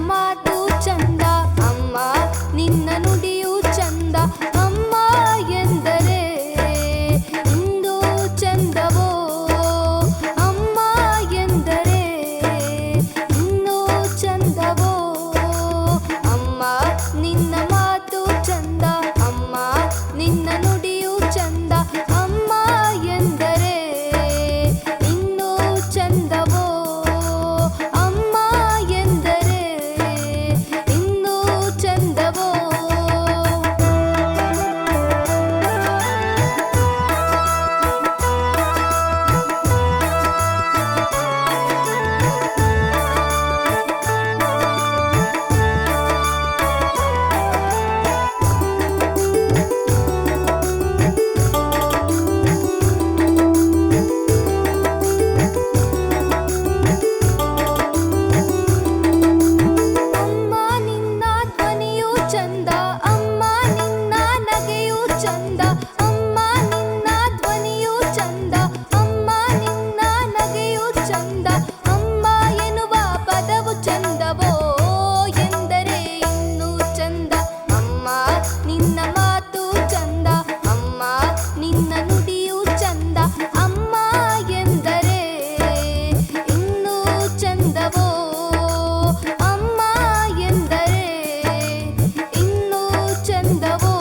ಮಾತು ಚಂದ, ಅಮ್ಮ ನಿನ್ನ ನುಡಿಯು ಚಂದ. ಅಮ್ಮ ಎಂದರೆ ಇಂದು ಚಂದವೋ, ಅಮ್ಮ ಎಂದರೆ ಇನ್ನೂ ಚಂದವೋ. ಅಮ್ಮ ನಿನ್ನ ಮಾತು ಚಂದ, ಅಮ್ಮ ನಿನ್ನ ನುಡಿಯು ಚಂದ. ಅಮ್ಮ ಎಂದರೆ ಇನ್ನೂ ಚಂದವೋ, ಅಮ್ಮ ಎಂದರೆ ಇನ್ನೂ ಚಂದವೋ. ಅಮ್ಮ ನಿನ್ನ ಧ್ವನಿಯು ಚಂದ, ಅಮ್ಮ ನಿನ್ನ ನಗೆಯು ಚಂದ. ಅಮ್ಮ ನಿನ್ನ ಧ್ವನಿಯು ಚಂದ, ಅಮ್ಮ ನಿನ್ನ ನಗೆಯು ಚಂದ. ಅಮ್ಮ ಎನ್ನುವ ಪದವು ಚಂದವೋ ಎಂದರೆ ಇನ್ನೂ ಚಂದ. ಅಮ್ಮ ನಿನ್ನ ಮಾತು ಚಂದ, ಅಮ್ಮ ನಿನ್ನ ನುಡಿಯು ಚಂದ. ಅಮ್ಮ ಎಂದರೆ ಇನ್ನೂ ಚಂದವೋ, ಅಮ್ಮ ಎಂದರೆ ಇನ್ನೂ ಚಂದವೋ.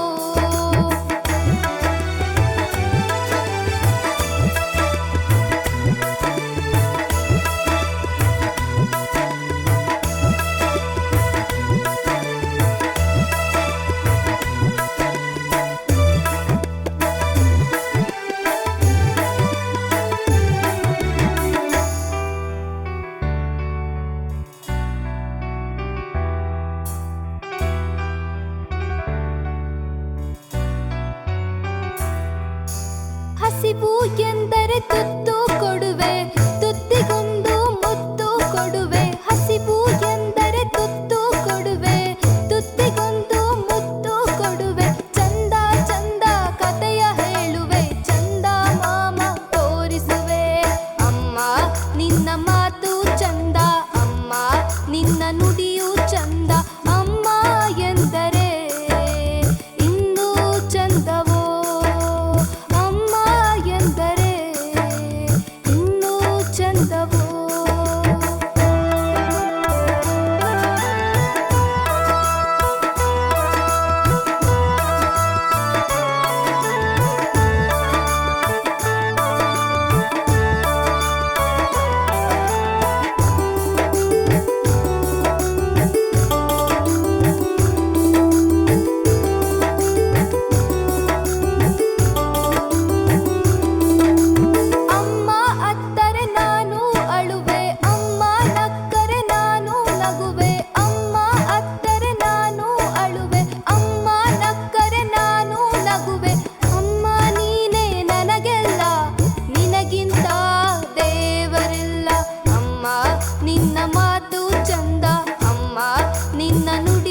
ಹಸಿವು ಎಂದರೆ ತುತ್ತು ಕೊಡುವೆ, ತುತ್ತಿಗೊಂದು ಮುತ್ತು ಕೊಡುವೆ. ಹಸಿವು ಎಂದರೆ ತುತ್ತು ಕೊಡುವೆ, ತುತ್ತಿಗೊಂದು ಮುತ್ತು ಕೊಡುವೆ. ಚಂದ ಚಂದ ಕಥೆಯ ಹೇಳುವೆ, ಚಂದ ಮಾಮ ತೋರಿಸುವೆ. ಅಮ್ಮ ನಿನ್ನ ಮಾತು ಚಂದ, ಅಮ್ಮ ನಿನ್ನ ನುಡಿಯು ಚಂದ. ಅಮ್ಮ ಎಂದರೆ ಇನ್ನೂ ಚಂದವೋ, ಅಮ್ಮ ಎಂದರೆ ಇನ್ನೂ ಚಂದವೋ. ಅಮ್ಮ ಅತ್ತರೆ ನಾನು ಅಳುವೆ, ಅಮ್ಮ ನಕ್ಕರೆ ನಾನು ನಗುವೆ. ಅಮ್ಮ ಅತ್ತರೆ ನಾನು ಅಳುವೆ, ಅಮ್ಮ ನಕ್ಕರೆ ನಾನು ನಗುವೆ. ಅಮ್ಮ ನೀನೇ ನನಗೆಲ್ಲ, ನಿನಗಿಂತ ದೇವರಿಲ್ಲ. ಅಮ್ಮ ನಿನ್ನ ಮಾತು ಚಂದ, ಅಮ್ಮ ನಿನ್ನ ನುಡಿ